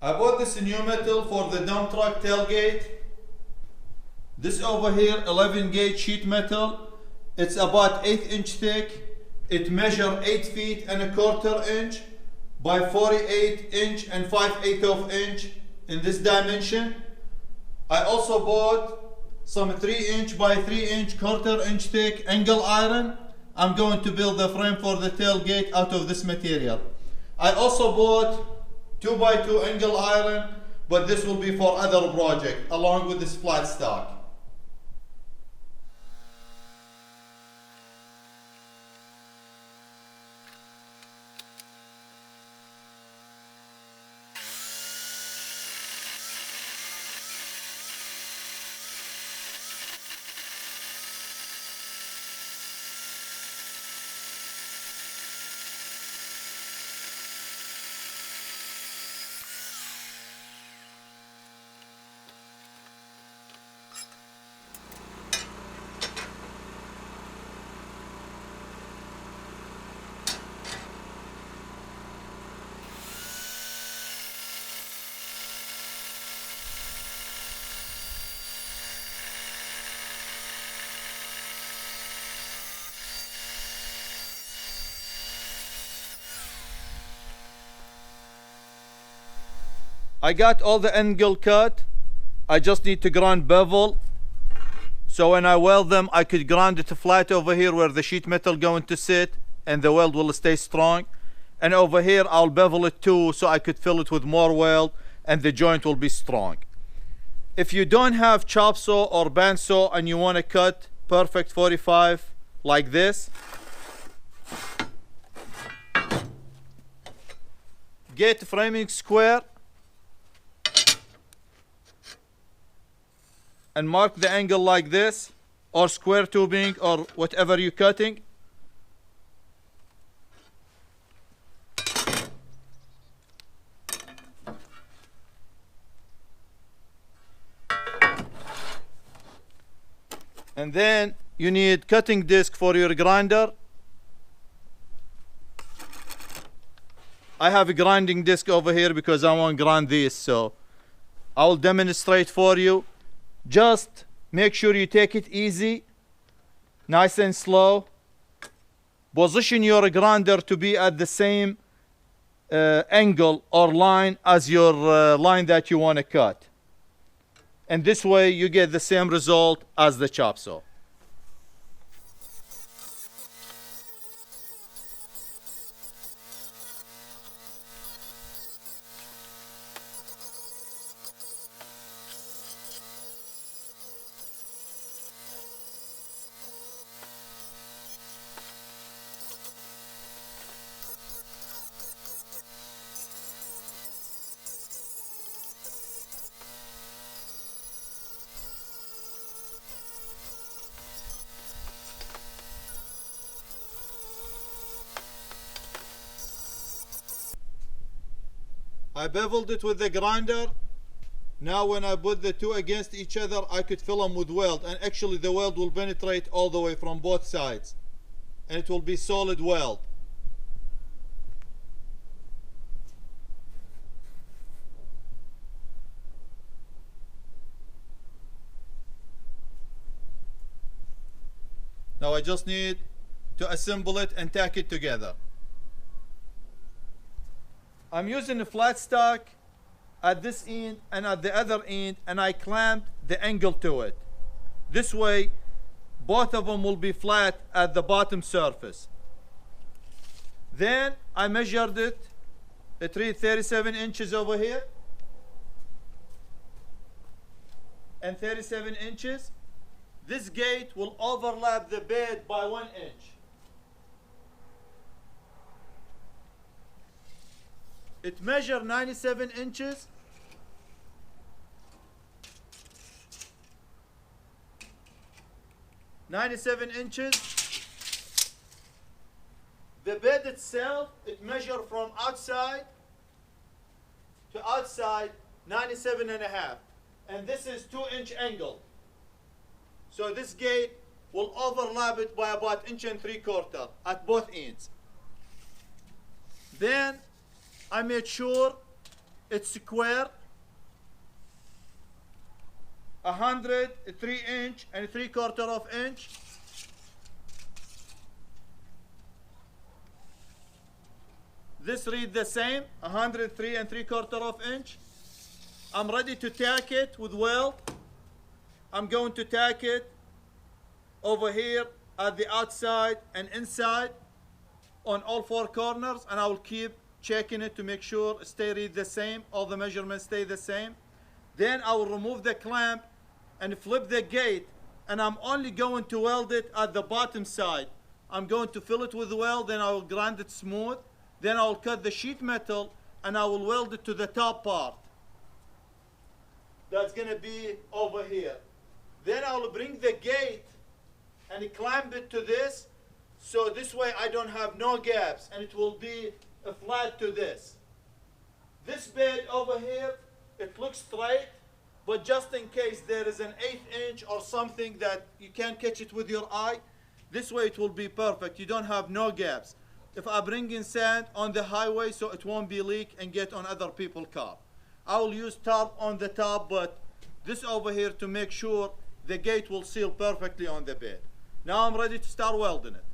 I bought this new metal for the dump truck tailgate. This over here 11 gauge sheet metal. It's about 1/8 thick. It measures 8 feet and 1/4 inch by 48 inch and 5/8 of inch in this dimension. I also bought some 3 inch by 3 inch 1/4 inch thick angle iron. I'm going to build the frame for the tailgate out of this material. I also bought 2 by 2 angle iron, but this will be for other project along with this flat stock. I got all the angle cut. I just need to grind bevel. So when I weld them, I could grind it flat over here where the sheet metal going to sit and the weld will stay strong. And over here, I'll bevel it too so I could fill it with more weld and the joint will be strong. If you don't have chop saw or bandsaw and you want to cut perfect 45 like this, get framing square and mark the angle like this, or square tubing, or whatever you're cutting. And then you need cutting disc for your grinder. I have a grinding disc over here because I want to grind this, so I will demonstrate for you. Just make sure you take it easy, nice and slow. Position your grinder to be at the same angle or line as your line that you want to cut. And this way you get the same result as the chop saw. I beveled it with the grinder. Now when I put the two against each other, I could fill them with weld, and actually the weld will penetrate all the way from both sides and it will be solid weld. Now I just need to assemble it and tack it together. I'm using a flat stock at this end and at the other end, and I clamped the angle to it. This way, both of them will be flat at the bottom surface. Then I measured it at 37 inches over here and 37 inches. This gate will overlap the bed by 1 inch. It measured 97 inches. The bed itself, it measured from outside to outside 97.5. And this is 2-inch angle. So this gate will overlap it by about 1 3/4 at both ends. Then I made sure it's square, 103 inch and 3/4 of inch. This read the same, 103 and 3/4 of inch. I'm ready to tack it with weld. I'm going to tack it over here at the outside and inside on all four corners, and I will keep checking it to make sure read the same, all the measurements stay the same. Then I will remove the clamp and flip the gate, and I'm only going to weld it at the bottom side. I'm going to fill it with weld, then I will grind it smooth. Then I will cut the sheet metal and I will weld it to the top part. That's going to be over here. Then I will bring the gate and clamp it to this, so this way I don't have no gaps and it will be flat to this. This bed over here, it looks straight, but just in case there is an 1/8 inch or something that you can't catch it with your eye, this way it will be perfect. You don't have no gaps. If I bring in sand on the highway so it won't be leak and get on other people's car, I will use tarp on the top, but this over here to make sure the gate will seal perfectly on the bed. Now I'm ready to start welding it.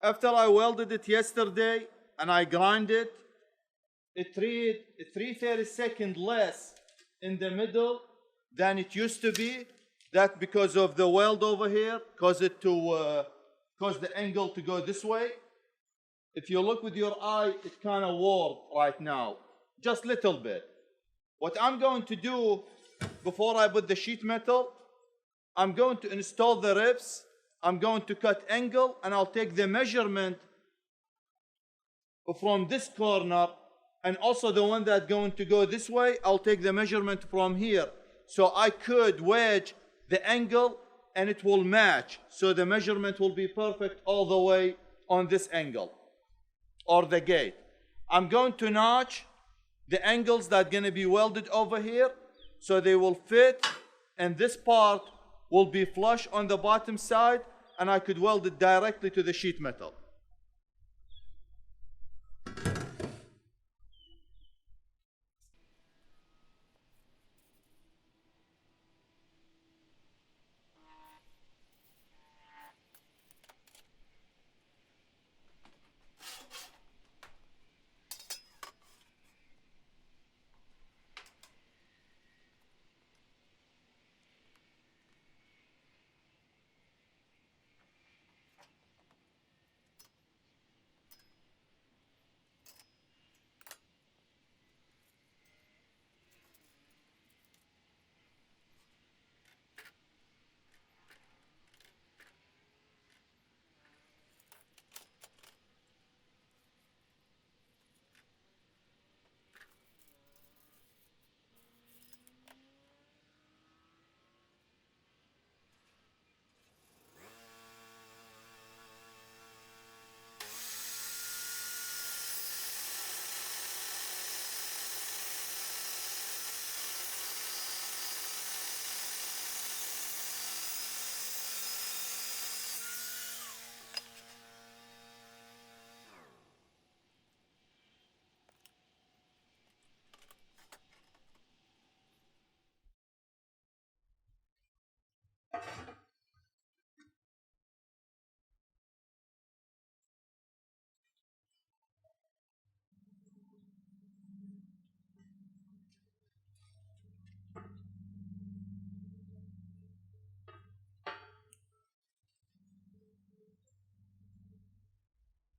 After I welded it yesterday and I grind it, it read 3/32 less in the middle than it used to be. That because of the weld over here, cause the angle to go this way. If you look with your eye, it kind of warped right now, just little bit. What I'm going to do before I put the sheet metal, I'm going to install the ribs, I'm going to cut angle, and I'll take the measurement from this corner, and also the one that's going to go this way, I'll take the measurement from here. So I could wedge the angle and it will match. So the measurement will be perfect all the way on this angle or the gate. I'm going to notch the angles that are going to be welded over here so they will fit, and this part will be flush on the bottom side, and I could weld it directly to the sheet metal.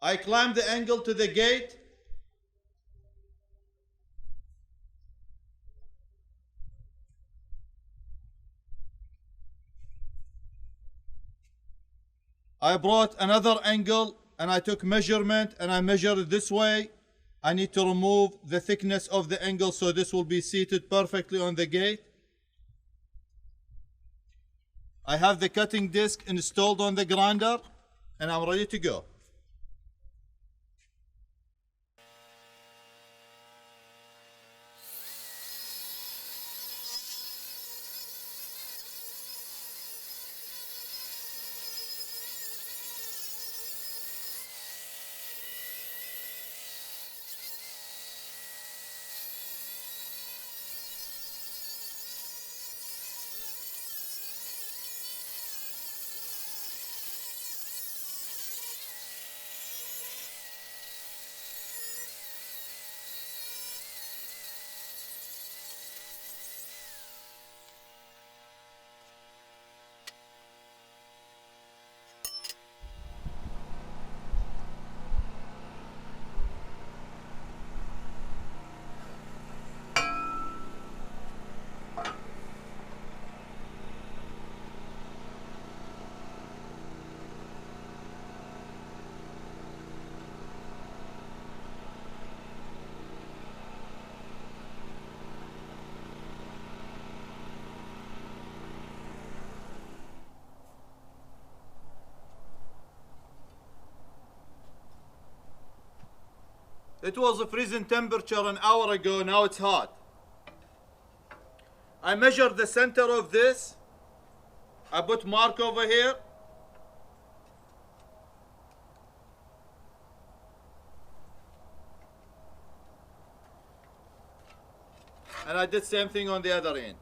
I climb the angle to the gate. I brought another angle and I took measurement and I measured it this way. I need to remove the thickness of the angle so this will be seated perfectly on the gate. I have the cutting disc installed on the grinder and I'm ready to go. It was a freezing temperature an hour ago, now it's hot. I measured the center of this. I put mark over here. And I did same thing on the other end.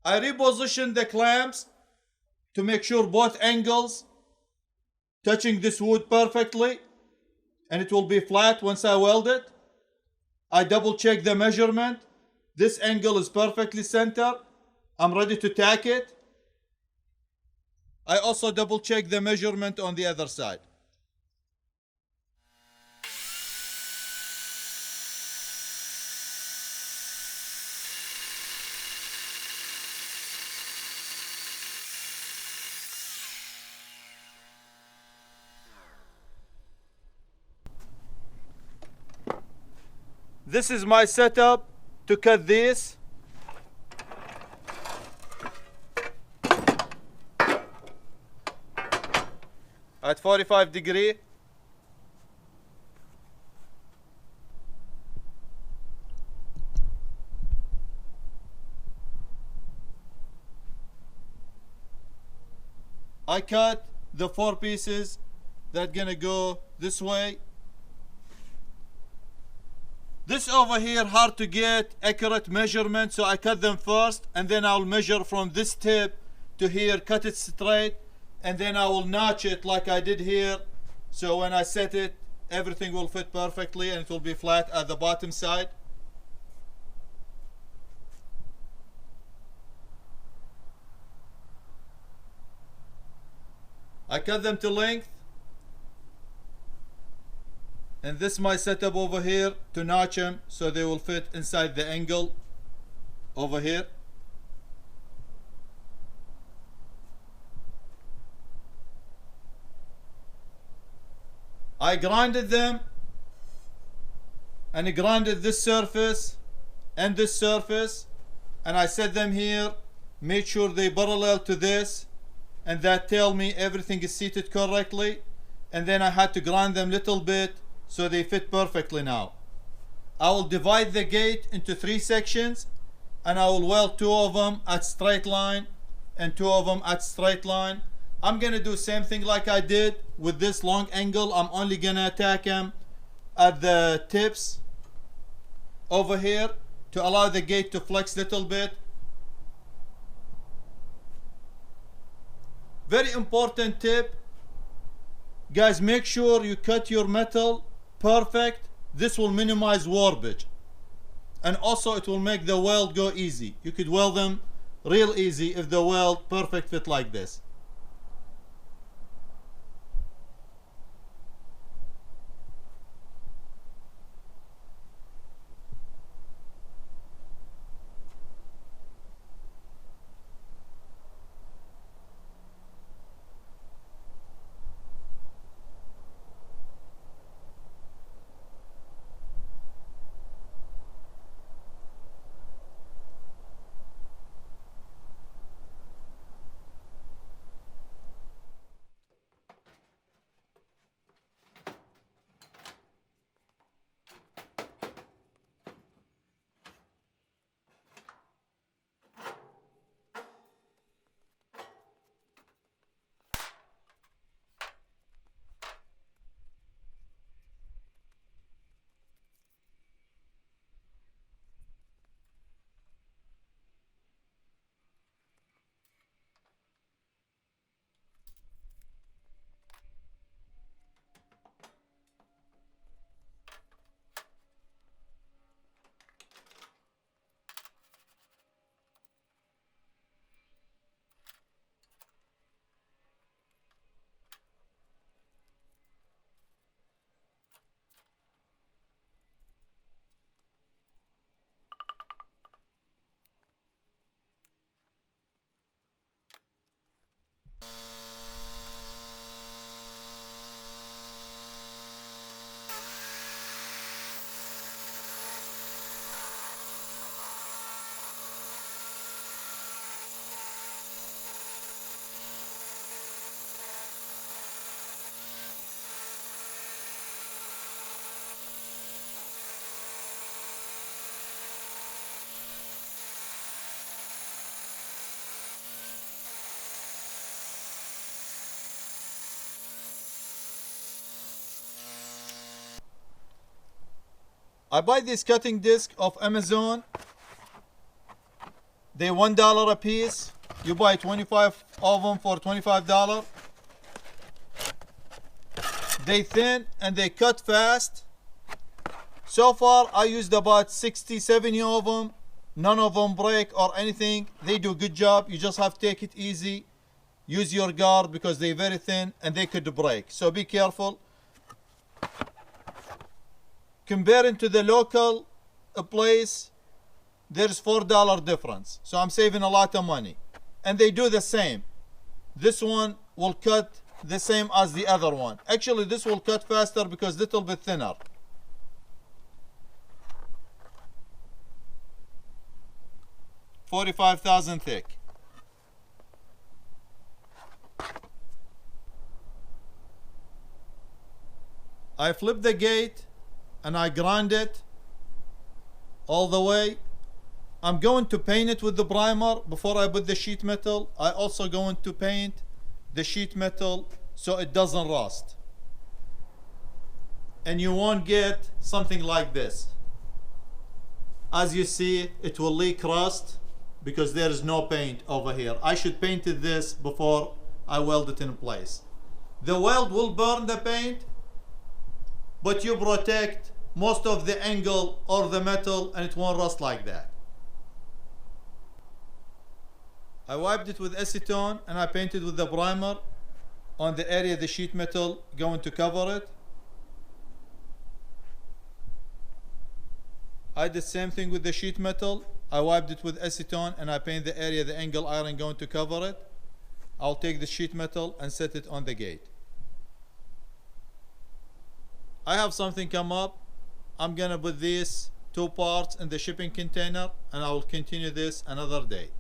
I reposition the clamps to make sure both angles touching this wood perfectly, and it will be flat once I weld it. I double check the measurement. This angle is perfectly centered. I'm ready to tack it. I also double check the measurement on the other side. This is my setup to cut this. At 45 degrees. I cut the 4 pieces that gonna go this way. This over here hard to get accurate measurement, so I cut them first, and then I'll measure from this tip to here, cut it straight, and then I will notch it like I did here, so when I set it, everything will fit perfectly and it will be flat at the bottom side. I cut them to length, and this is my setup over here to notch them so they will fit inside the angle over here. I grinded them, and I grinded this surface and this surface, and I set them here, made sure they parallel to this, and that tell me everything is seated correctly. And then I had to grind them little bit so they fit perfectly now. I will divide the gate into 3 sections, and I will weld 2 of them at straight line and 2 of them at straight line. I'm gonna do same thing like I did with this long angle. I'm only gonna attack them at the tips over here to allow the gate to flex little bit. Very important tip, guys, make sure you cut your metal perfect. This will minimize warpage, and also it will make the weld go easy. You could weld them real easy if the weld perfect fit like this. I buy this cutting disc of Amazon. They $1 a piece. You buy 25 of them for $25. They thin and they cut fast. So far I used about 60, 70 of them. None of them break or anything. They do a good job. You just have to take it easy. Use your guard because they're very thin and they could break. So be careful. Comparing to the local place, there's $4 difference. So I'm saving a lot of money. And they do the same. This one will cut the same as the other one. Actually, this will cut faster because a little bit thinner. $45,000 thick. I flip the gate and I grind it all the way. I'm going to paint it with the primer before I put the sheet metal. I also going to paint the sheet metal so it doesn't rust. And you won't get something like this. As you see, it will leak rust because there is no paint over here. I should paint this before I weld it in place. The weld will burn the paint, but you protect most of the angle or the metal and it won't rust like that. I wiped it with acetone and I painted with the primer on the area the sheet metal going to cover it. I did the same thing with the sheet metal. I wiped it with acetone and I paint the area the angle iron going to cover it. I'll take the sheet metal and set it on the gate. I have something come up. I'm gonna put these two parts in the shipping container and I will continue this another day.